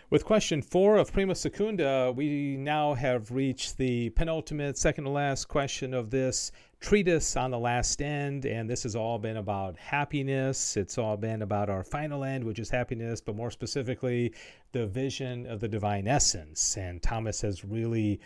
With question 4 of Prima Secunda, we now have reached the penultimate, second to last question of this treatise on the last end, and this has all been about happiness. It's all been about our final end, which is happiness, but more specifically, the vision of the divine essence. And Thomas has really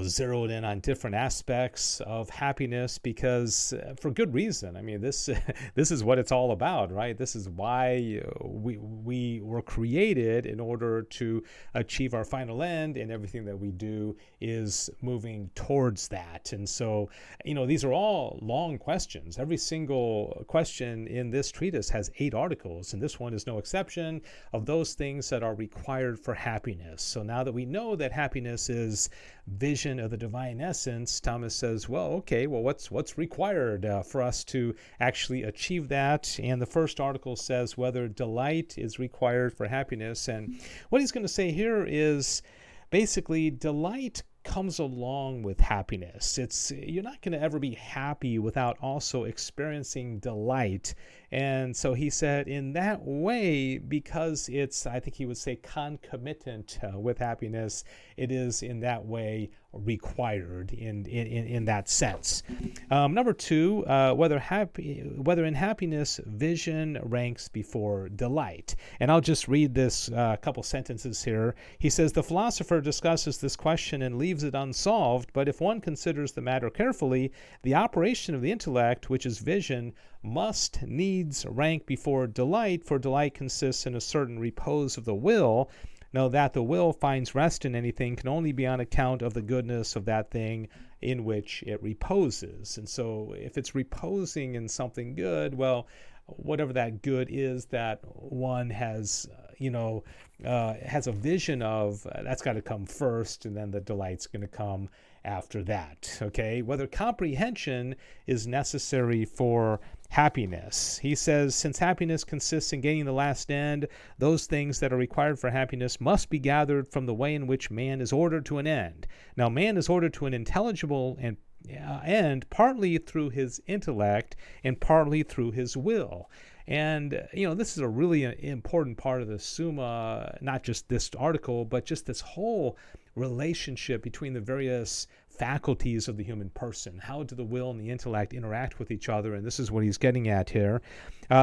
zeroed in on different aspects of happiness because for good reason. I mean, this is what it's all about, right? This is why we were created, in order to achieve our final end, and everything that we do is moving towards that. And so, these are all long questions. Every single question in this treatise has 8 articles, and this one is no exception, of those things that are required for happiness. So now that we know that happiness is vision of the divine essence, Thomas says, what's required for us to actually achieve that? And the first article says whether delight is required for happiness. And what he's going to say here is basically delight comes along with happiness. You're not going to ever be happy without also experiencing delight. And so he said, in that way, because it's, I think he would say, concomitant with happiness, it is in that way required in that sense. Number 2, whether in happiness vision ranks before delight. And I'll just read this couple sentences here. He says, the philosopher discusses this question and leaves it unsolved, but if one considers the matter carefully, the operation of the intellect, which is vision, must needs rank before delight, for delight consists in a certain repose of the will. Now, that the will finds rest in anything can only be on account of the goodness of that thing in which it reposes. And so if it's reposing in something good, well, whatever that good is that one has, has a vision of, that's got to come first, and then the delight's going to come after that. Okay, whether comprehension is necessary for happiness. He says, since happiness consists in gaining the last end, those things that are required for happiness must be gathered from the way in which man is ordered to an end. Now, man is ordered to an intelligible end partly through his intellect and partly through his will. And, this is a really important part of the Summa, not just this article, but just this whole relationship between the various faculties of the human person. How do the will and the intellect interact with each other? And this is what he's getting at here.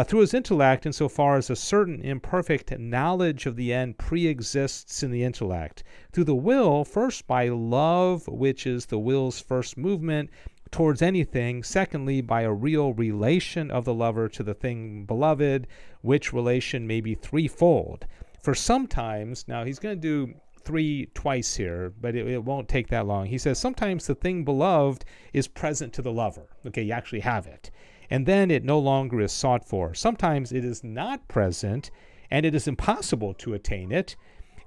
Through his intellect, insofar as a certain imperfect knowledge of the end pre-exists in the intellect. Through the will, first by love, which is the will's first movement towards anything. Secondly, by a real relation of the lover to the thing beloved, which relation may be threefold. For sometimes, now he's going to do 3 twice here, but it won't take that long. He says sometimes the thing beloved is present to the lover. Okay, you actually have it. And then it no longer is sought for. Sometimes it is not present, and it is impossible to attain it.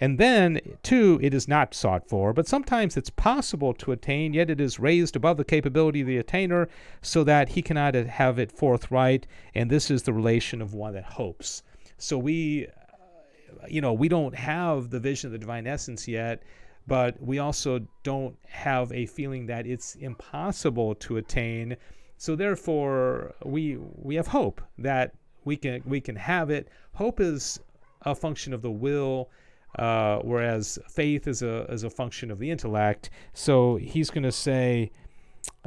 And then, too, it is not sought for. But sometimes it's possible to attain, yet it is raised above the capability of the attainer so that he cannot have it forthright. And this is the relation of one that hopes. So we don't have the vision of the divine essence yet, but we also don't have a feeling that it's impossible to attain. So therefore, we have hope that we can have it. Hope is a function of the will, whereas faith is a function of the intellect. So he's going to say,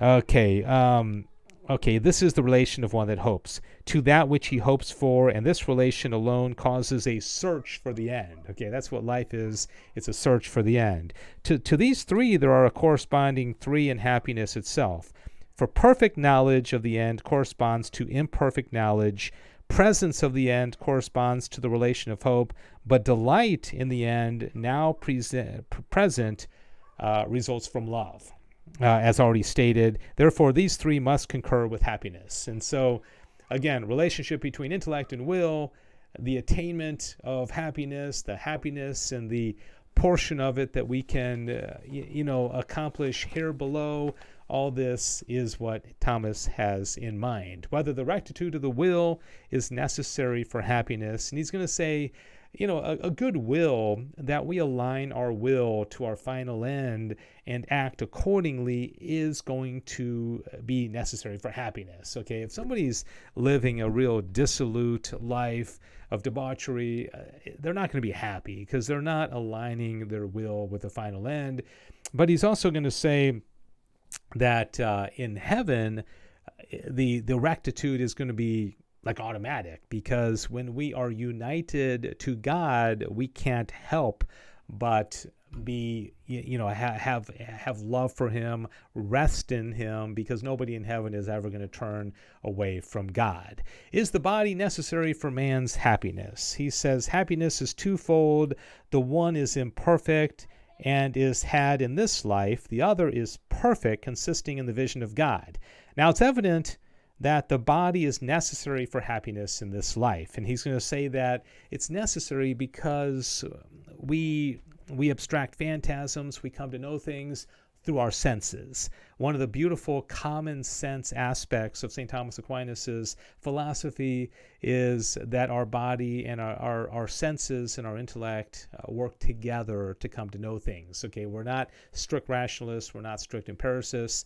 okay, this is the relation of one that hopes to that which he hopes for, and this relation alone causes a search for the end. Okay, that's what life is. It's a search for the end. To these 3, there are a corresponding 3 in happiness itself. For perfect knowledge of the end corresponds to imperfect knowledge. Presence of the end corresponds to the relation of hope, but delight in the end, now present, results from love. As already stated, therefore these 3 must concur with happiness. And so, again, relationship between intellect and will, the attainment of happiness, the happiness and the portion of it that we can, accomplish here below, all this is what Thomas has in mind. Whether the rectitude of the will is necessary for happiness. And he's going to say, a good will, that we align our will to our final end and act accordingly, is going to be necessary for happiness. Okay, if somebody's living a real dissolute life of debauchery, they're not going to be happy because they're not aligning their will with the final end. But he's also going to say that in heaven, the rectitude is going to be like automatic, because when we are united to God, we can't help but be, have love for him, rest in him, because nobody in heaven is ever going to turn away from God. Is the body necessary for man's happiness? He says happiness is twofold. The one is imperfect and is had in this life. The other is perfect, consisting in the vision of God. Now, it's evident that the body is necessary for happiness in this life. And he's going to say that it's necessary because we abstract phantasms, we come to know things through our senses. One of the beautiful common sense aspects of St. Thomas Aquinas' philosophy is that our body and our senses and our intellect work together to come to know things. Okay, we're not strict rationalists, we're not strict empiricists.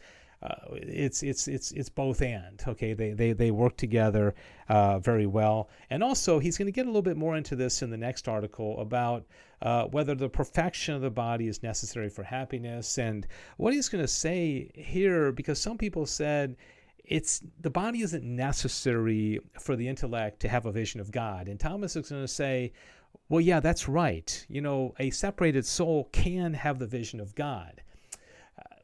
It's both and. Okay, they work together very well. And also, he's going to get a little bit more into this in the next article about whether the perfection of the body is necessary for happiness, and what he's going to say here, because some people said the body isn't necessary for the intellect to have a vision of God, and Thomas is going to say, well, yeah, that's right. A separated soul can have the vision of God.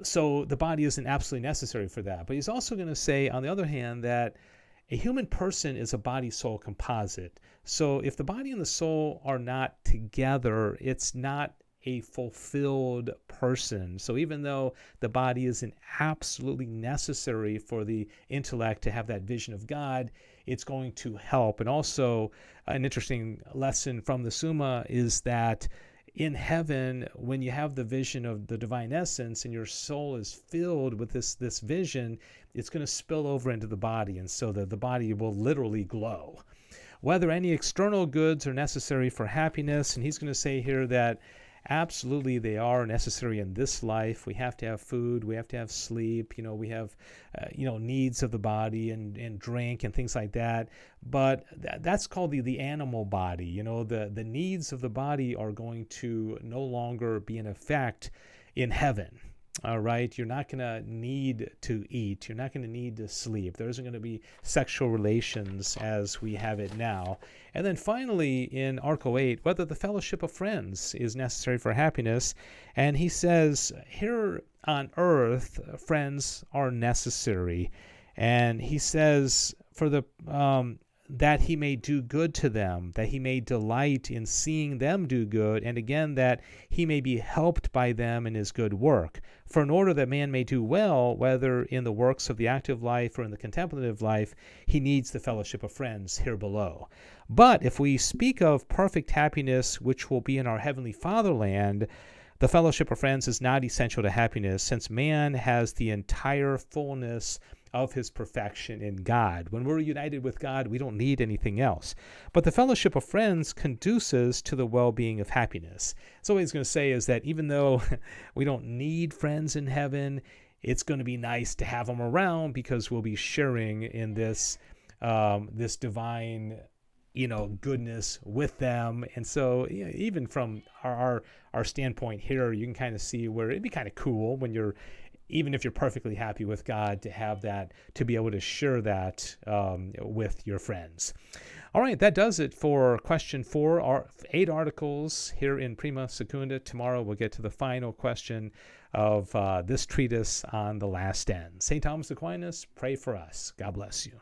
So the body isn't absolutely necessary for that. But he's also going to say, on the other hand, that a human person is a body-soul composite. So if the body and the soul are not together, it's not a fulfilled person. So even though the body isn't absolutely necessary for the intellect to have that vision of God, it's going to help. And also, an interesting lesson from the Summa is that in heaven, when you have the vision of the divine essence and your soul is filled with this vision, it's going to spill over into the body, and so the body will literally glow. Whether any external goods are necessary for happiness, and he's going to say here that absolutely they are necessary in this life. We have to have food, we have to have sleep, we have needs of the body and drink and things like that. But that's called the animal body. The needs of the body are going to no longer be in effect in heaven. All right, you're not going to need to eat. You're not going to need to sleep. There isn't going to be sexual relations as we have it now. And then finally, in Article 8, whether the fellowship of friends is necessary for happiness. And he says, here on earth, friends are necessary. And he says, for the that he may do good to them, that he may delight in seeing them do good, and again that he may be helped by them in his good work. For in order that man may do well, whether in the works of the active life or in the contemplative life, he needs the fellowship of friends here below. But if we speak of perfect happiness, which will be in our heavenly fatherland, the fellowship of friends is not essential to happiness, since man has the entire fullness of his perfection in God. When we're united with God, we don't need anything else. But the fellowship of friends conduces to the well-being of happiness. So what he's going to say is that even though we don't need friends in heaven, it's going to be nice to have them around, because we'll be sharing in this divine goodness with them. And so even from our standpoint here, you can kind of see where it'd be kind of cool when even if you're perfectly happy with God, to have that, to be able to share that with your friends. All right, that does it for question 4. 8 articles here in Prima Secunda. Tomorrow we'll get to the final question of this treatise on the last end. St. Thomas Aquinas, pray for us. God bless you.